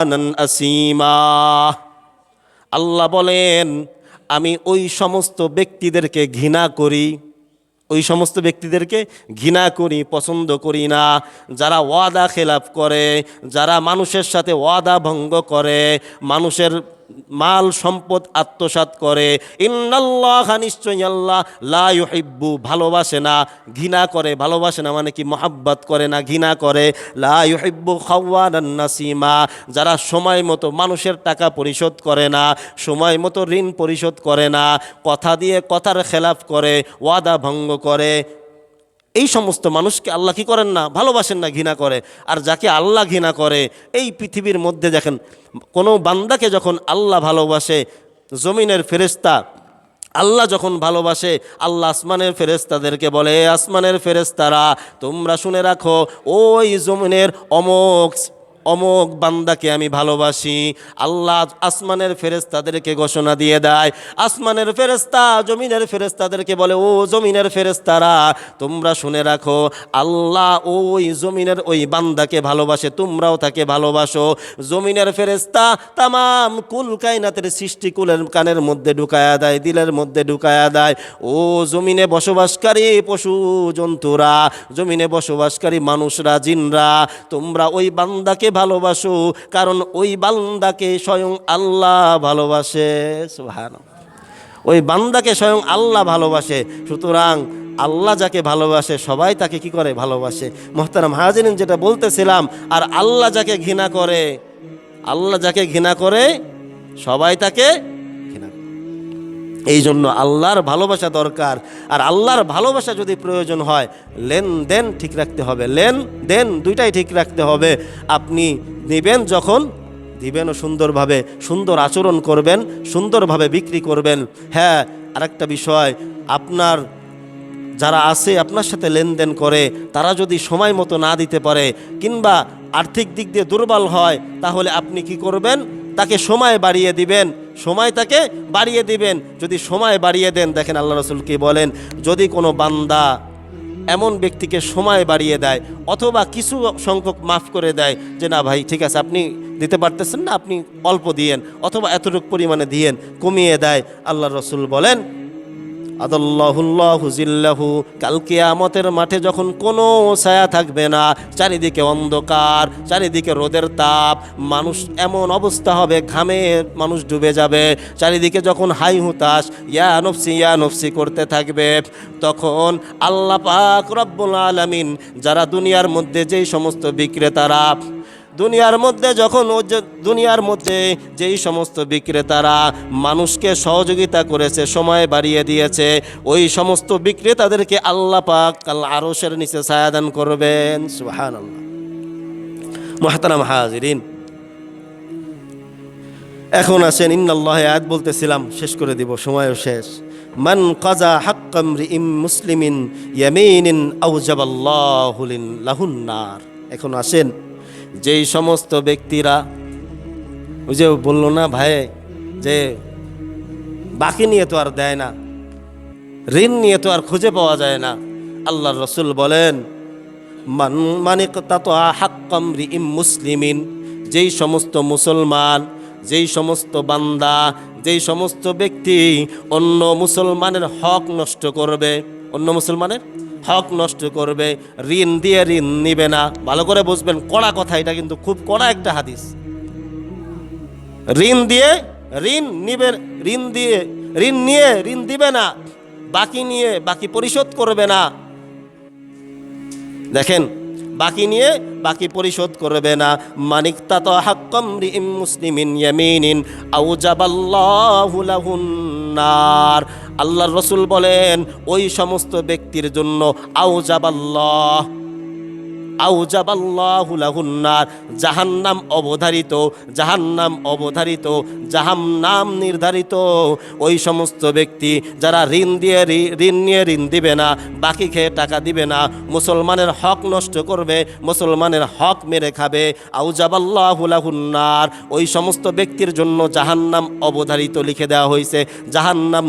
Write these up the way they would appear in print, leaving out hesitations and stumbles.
আসীমা। আল্লাহ বলেন, আমি ওই সমস্ত ব্যক্তিদেরকে ঘৃণা করি, ওই সমস্ত ব্যক্তিদেরকে ঘৃণা করি, পছন্দ করি না, যারা ওয়াদা খেলাফ করে, যারা মানুষের সাথে ওয়াদা ভঙ্গ করে, মানুষের মাল সম্পদ আত্মসাৎ করে। ইন্নাল্লাহা, নিশ্চয়ই আল্লাহ, লা ইউহিব্বু, ভালোবাসে না, ঘৃণা করে। ভালোবাসে না মানে কি? মহাব্বত করে না, ঘৃণা করে। লা ইউহিব্বু খাওয়ানান নাসিমা, যারা সময় মতো মানুষের টাকা পরিশোধ করে না, সময় মতো ঋণ পরিশোধ করে না, কথা দিয়ে কথার খেলাফ করে, ওয়াদা ভঙ্গ করে। এই সমস্ত মানুষকে আল্লাহ কি করেন না? ভালোবাসেন না, ঘৃণা করে। আর যাকে আল্লাহ ঘৃণা করে, এই পৃথিবীর মধ্যে দেখেন, কোনো বান্দাকে যখন আল্লাহ ভালোবাসে, জমিনের ফেরেশতা আল্লাহ যখন ভালোবাসে, আল্লাহ আসমানের ফেরেশতাদেরকে বলে, আসমানের ফেরেশতারা তোমরা শুনে রাখো, ওই জমিনের অমুক অমুক বান্দাকে আমি ভালোবাসি। আল্লাহ আসমানের ফেরেশতাদেরকে ঘোষণা দিয়ে দেয়। আসমানের ফেরেশতা জমিনের ফেরেশতাদেরকে বলে, ও জমিনের ফেরেশতারা তোমরা শুনে রাখো, আল্লাহ ওই জমিনের ওই বান্দাকে ভালোবাসে, তোমরাও তাকে ভালোবাসো। জমিনের ফেরেশতা তামাম কুল কায়নাতের সৃষ্টিকুলের কানের মধ্যে ঢুকায়া দেয়, দিলের মধ্যে ঢুকায়া দেয়, ও জমিনে বসবাসকারী পশু জন্তুরা, জমিনে বসবাসকারী মানুষরা, জিনরা, তোমরা ওই বান্দাকে ভালোবাসো, কারণ ওই বান্দাকে স্বয়ং আল্লাহ ভালোবাসে। সুবহানাল্লাহ, ওই বান্দাকে স্বয়ং আল্লাহ ভালোবাসে। সুতরাং আল্লাহ যাকে ভালোবাসে সবাই তাকে কি করে? ভালোবাসে। মুহতারাম হাজিরিন, যেটা বলতেছিলাম, আর আল্লাহ যাকে ঘৃণা করে, আল্লাহ যাকে ঘৃণা করে সবাই তাকে ঘৃণা করে। এই জন্য আল্লাহর ভালোবাসা দরকার। আর আল্লাহর ভালোবাসা যদি প্রয়োজন হয়, লেনদেন ঠিক রাখতে হবে, লেনদেন দুইটাই ঠিক রাখতে হবে। আপনি নেবেন যখন, দিবেনও সুন্দরভাবে, সুন্দর আচরণ করবেন, সুন্দরভাবে বিক্রি করবেন। হ্যাঁ, আরেকটা বিষয়, আপনার যারা আছে আপনার সাথে লেনদেন করে, তারা যদি সময় মতো না দিতে পারে কিংবা আর্থিক দিক দিয়ে দুর্বল হয়, তাহলে আপনি কি করবেন? তাকে সময় বাড়িয়ে দিবেন, সময় তাকে বাড়িয়ে দিবেন। যদি সময় বাড়িয়ে দেন, দেখেন আল্লাহ রাসূল কি বলেন, যদি কোনো বান্দা এমন ব্যক্তিকে সময় বাড়িয়ে দেয় অথবা কিছু সংখ্যক মাফ করে দেয়, যে না ভাই ঠিক আছে, আপনি দিতে পারতেছেন না, আপনি অল্প দিয়েন, অথবা এতটুকু পরিমাণে দিয়েন, কমিয়ে দেয়, আল্লাহ রাসূল বলেন, আদাল্লাহুল্লাহু জিল্লাহু, কাল কিয়ামতের মাঠে যখন কোনো ছায়া থাকবে না, চারিদিকে অন্ধকার, চারিদিকে রোদের তাপ, মানুষ এমন অবস্থা হবে, ঘামে মানুষ ডুবে যাবে, চারিদিকে যখন হাই হুতাশ, ইয়া নফসি করতে থাকবে, তখন আল্লাহ পাক রব্বুল আলামিন, যারা দুনিয়ার মধ্যে যেই সমস্ত বিক্রেতারা, দুনিয়ার মধ্যে যেই সমস্ত বিক্রেতারা মানুষকে সহযোগিতা করেছে, সময় বাড়িয়ে দিয়েছে, ওই সমস্ত বিক্রেতাদেরকে আল্লাহ পাক আল্লাহ আরশের নিচে ছায়া দান করবেন। সুবহানাল্লাহ। মুহতারাম হাজিরিন, এখন আসেন, ইন্নাল্লাহ, আয়াত বলতেছিলাম, শেষ করে দিব, সময়ও শেষ। মান কাজা হাক্কাম রিইম মুসলিমিন ইয়ামিনিন আউজাবাল্লাহু লাহুন নার। এখন আসেন, যেই সমস্ত ব্যক্তিরা, ওই যে বললো না ভাই, যে বাকি নিয়ে তো আর দেয় না, ঋণ নিয়ে তো আর খুঁজে পাওয়া যায় না, আল্লাহর রাসূল বলেন, মানিকতাতা হাক্কাম রিইম মুসলিমিন, যেই সমস্ত মুসলমান, যেই সমস্ত বান্দা, যেই সমস্ত ব্যক্তি অন্য মুসলমানের হক নষ্ট করবে, অন্য মুসলমানের হক নষ্ট করবে, ঋণ দিয়ে ঋণ নিবে না। ভালো করে বুঝবেন, কড়া কথা, এটা কিন্তু খুব কড়া একটা হাদিস। ঋণ দিয়ে ঋণ নিবে, ঋণ দিয়ে ঋণ নিয়ে ঋণ দিবে না, বাকি নিয়ে বাকি পরিশোধ করবে না। দেখেন, বাকি নিয়ে বাকি পরিশোধ করবে না। মানিকতাতা হাক্কাম রিইম মুসলিমিন ইয়ামিনিন আউজাবাল্লাহু লাহুন নার। আল্লাহর রাসূল বলেন, ওই সমস্ত ব্যক্তির জন্য আউজাবাল্লাহু লাহুন নার, জাহান্নাম অবধারিত, জাহান্নাম অবধারিত, জাহান্নাম নির্ধারিত। ওই সমস্ত ব্যক্তি যারা ঋণ নিয়ে ঋণ দিবে না, বাকি খেয়ে টাকা দিবে না, মুসলমানের হক নষ্ট করবে, মুসলমানের হক মেরে খাবে, আউজাবাল্লাহু লাহুন নার, ওই সমস্ত ব্যক্তির জন্য জাহান্নাম অবধারিত লিখে দেওয়া হয়েছে, জাহান্নাম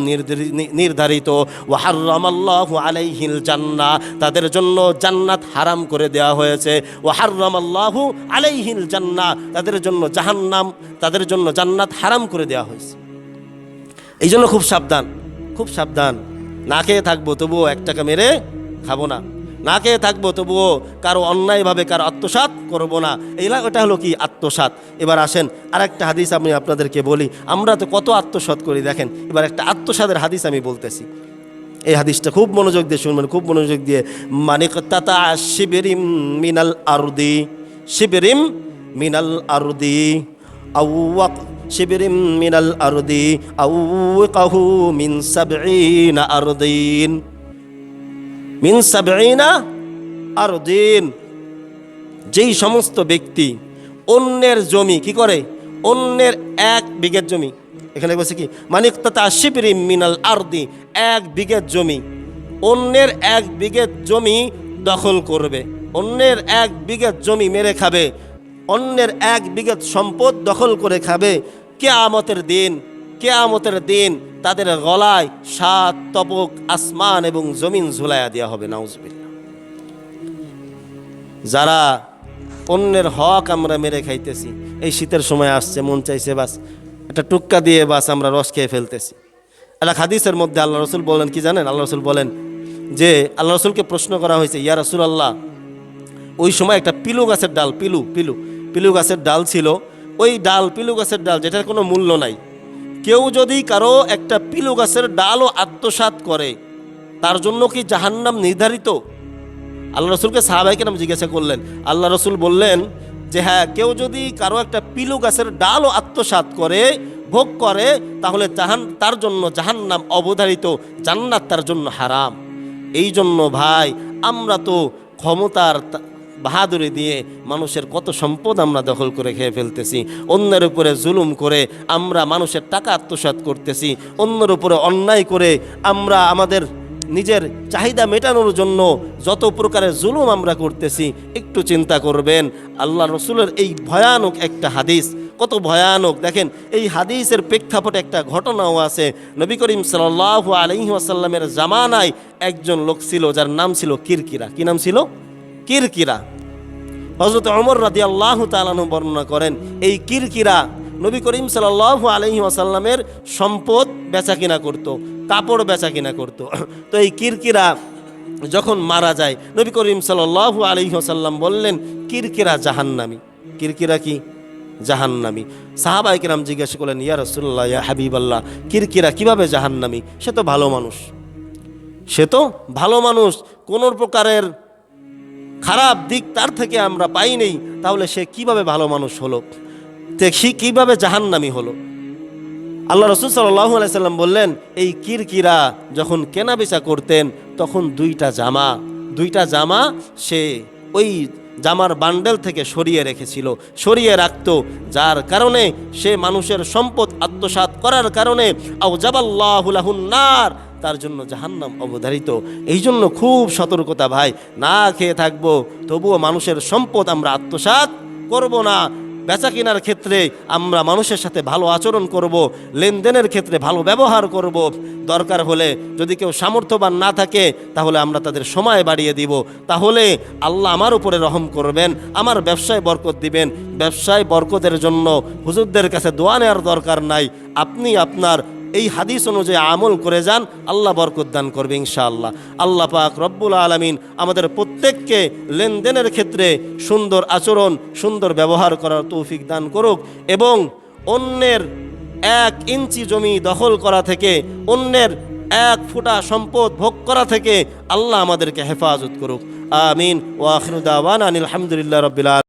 নির্ধারিত। ওয়া হাররামাল্লাহু আলাইহিল জান্নাহ, তাদের জন্য জান্নাত হারাম করে দেওয়া হয়েছে, ওয়া হাররামাল্লাহু আলাইহিল জান্নাহ, তাদের জন্য জাহান্নাম, তাদের জন্য জান্নাত হারাম করে দেওয়া হয়েছে। এই জন্য খুব সাবধান, খুব সাবধান। না খেয়ে থাকবো তবুও এক টাকা মেরে খাবো না, না খেয়ে থাকবো তবুও কারো অন্যায়ভাবে কারো আত্মসাৎ করবো না। ওটা হলো কি আত্মসাৎ। এবার আসেন আরেকটা হাদিস আমি আপনাদেরকে বলি। আমরা তো কত আত্মসাৎ করি দেখেন। এবার একটা আত্মসাতের হাদিস আমি বলতেছি, এই হাদিসটা খুব মনোযোগ দিয়ে শুনবেন, খুব মনোযোগ দিয়ে। মানিকতাতা শিবিরিম মিনাল আরদি, শিবিরিম মিনাল আরদি আওয়াক শিবিরিম মিনাল আরদি আওয়াকাহু মিন সাবঈনা আরদিন, মিন সাবঈনা আরদিন। যেই সমস্ত ব্যক্তি অন্যের জমি কি করে, অন্যের 1 বিঘা জমি, এখানে বলছে কি মানিকতাতা শিবিরিম মিনাল আরদি, 1 বিঘা জমি, অন্যের 1 বিঘা জমি দখল করবে, অন্যের 1 বিঘা জমি মেরে খাবে, অন্যের 1 বিঘা সম্পদ দখল করে খাবে। কিয়ামতের দিন, কিয়ামতের দিন তাদের গলায় 7 তবক আসমান এবং জমিন ঝুলাইয়া দেওয়া হবে। নাউজুবিল্লাহ। যারা অন্যের হক আমরা মেরে খাইতেছি, এই শীতের সময় আসছে, মন চাইছে বাস একটা টুক্কা দিয়ে বাস আমরা রস খেয়ে ফেলতেছি। একটা হাদিসের মধ্যে আল্লাহ রসুল বলেন কি জানেন? আল্লাহ রসুল বলেন যে আল্লাহ রসুলকে প্রশ্ন করা হয়েছে, ইয়া রাসূলুল্লাহ, ওই সময় একটা পিলু গাছের ডাল, পিলু গাছের ডাল ছিল। ওই ডাল, পিলু গাছের ডাল যেটার কোনো মূল্য নাই, কেউ যদি কারো একটা পিলু গাছের ডালও আত্মসাৎ করে তার জন্য কি জাহান্নাম নির্ধারিত? আল্লাহ রসুলকে সাহাবায়ে কেরাম জিজ্ঞাসা করলেন। আল্লাহ রসুল বললেন যে হ্যাঁ, কেউ যদি কারো একটা পিলু গাছের ডালও আত্মসাৎ করে, ভোগ করে, তাহলে তার জন্য জাহান্নাম অবধারিত, জান্নাত তার জন্য হারাম। এই জন্য ভাই, আমরা তো ক্ষমতার বাহাদুরি দিয়ে মানুষের কত সম্পদ আমরা দখল করে খেয়ে ফেলতেছি, অন্যের উপরে জুলুম করে আমরা মানুষের টাকা আত্মসাৎ করতেছি, অন্যের উপরে অন্যায় করে আমরা আমাদের নিজের চাহিদা মেটানোর জন্য যত প্রকারের জুলুম আমরা করতেছি। একটু চিন্তা করবেন, আল্লাহ রসুলের এই ভয়ানক একটা হাদিস, কত ভয়ানক দেখেন। এই হাদিসের প্রেক্ষাপটে একটা ঘটনাও আছে। নবী করিম সাল্লাল্লাহু আলাইহি ওয়াসাল্লামের জামানায় একজন লোক ছিল যার নাম ছিল কিরকিরা। কি নাম ছিল? কিরকিরা। হযরত ওমর রাদিয়াল্লাহু তাআলা আনহু বর্ণনা করেন, এই কিরকিরা নবী করিম সাল্লাল্লাহু আলাইহি ওয়াসাল্লামের সম্পদ বেচাকিনা করত, কাপড় বেচাকিনা করত। তো এই কিরকিরা যখন মারা যায়, নবী করিম সাল্লাল্লাহু আলাইহি ওয়াসাল্লাম বললেন কিরকিরা জাহান্নামী। কিরকিরা কি? জাহান্নামী। সাহাবায়ে কেরাম জিজ্ঞাসা করলেন, ইয়া রাসূলুল্লাহ, ইয়া হাবিবাল্লাহ, কিরকিরা কিভাবে জাহান্নামী? সে তো ভালো মানুষ, সে তো ভালো মানুষ, কোনো প্রকারের খারাপ দিক তার থেকে আমরা পাই নেই, তাহলে সে কিভাবে ভালো মানুষ হলো, সে কিভাবে জাহান্নামী হলো? আল্লাহ রাসূল সাল্লাল্লাহু আলাইহি সাল্লাম বললেন, এই কিরকিরা যখন কেনাবেচা করতেন তখন 2টা জামা সে ওই জামার বান্ডেল থেকে সরিয়ে রেখেছিল, সরিয়ে রাখত, যার কারণে সে মানুষের সম্পদ আত্মসাৎ করার কারণে আউজাবাল্লাহু লাহুন নার, তার জন্য জাহান্নাম অবধারিত। এই জন্য খুব সতর্কতা ভাই, না খেয়ে থাকবো তবুও মানুষের সম্পদ আমরা আত্মসাৎ করব না। বেচা কেনার ক্ষেত্রে আমরা মানুষের সাথে ভালো আচরণ করব, লেনদেনের ক্ষেত্রে ভালো ব্যবহার করব। দরকার হলে যদি কেউ সামর্থ্যবান না থাকে তাহলে আমরা তাদের সময় বাড়িয়ে দিব, তাহলে আল্লাহ আমার উপরে রহম করবেন, আমার ব্যবসায় বরকত দিবেন। ব্যবসায় বরকতের জন্য হুজুরদের কাছে দোয়া নেওয়ার দরকার নাই, আপনি আপনার এই হাদিস অনুযায়ী আমল করে যান, আল্লাহ বরকত দান করবে ইনশাআল্লাহ। আল্লাহ পাক রব্বুল আলামিন আমাদের প্রত্যেককে লেনদেনের ক্ষেত্রে সুন্দর আচরণ, সুন্দর ব্যবহার করার তৌফিক দান করুক, এবং অন্যের 1 ইঞ্চি জমি দখল করা থেকে, অন্যের 1 ফুটা সম্পদ ভোগ করা থেকে আল্লাহ আমাদেরকে হেফাজত করুক। আমিন। ওয়া আখিরু দাওয়ানা আনিল হামদুলিল্লাহি রাব্বিল আলামিন।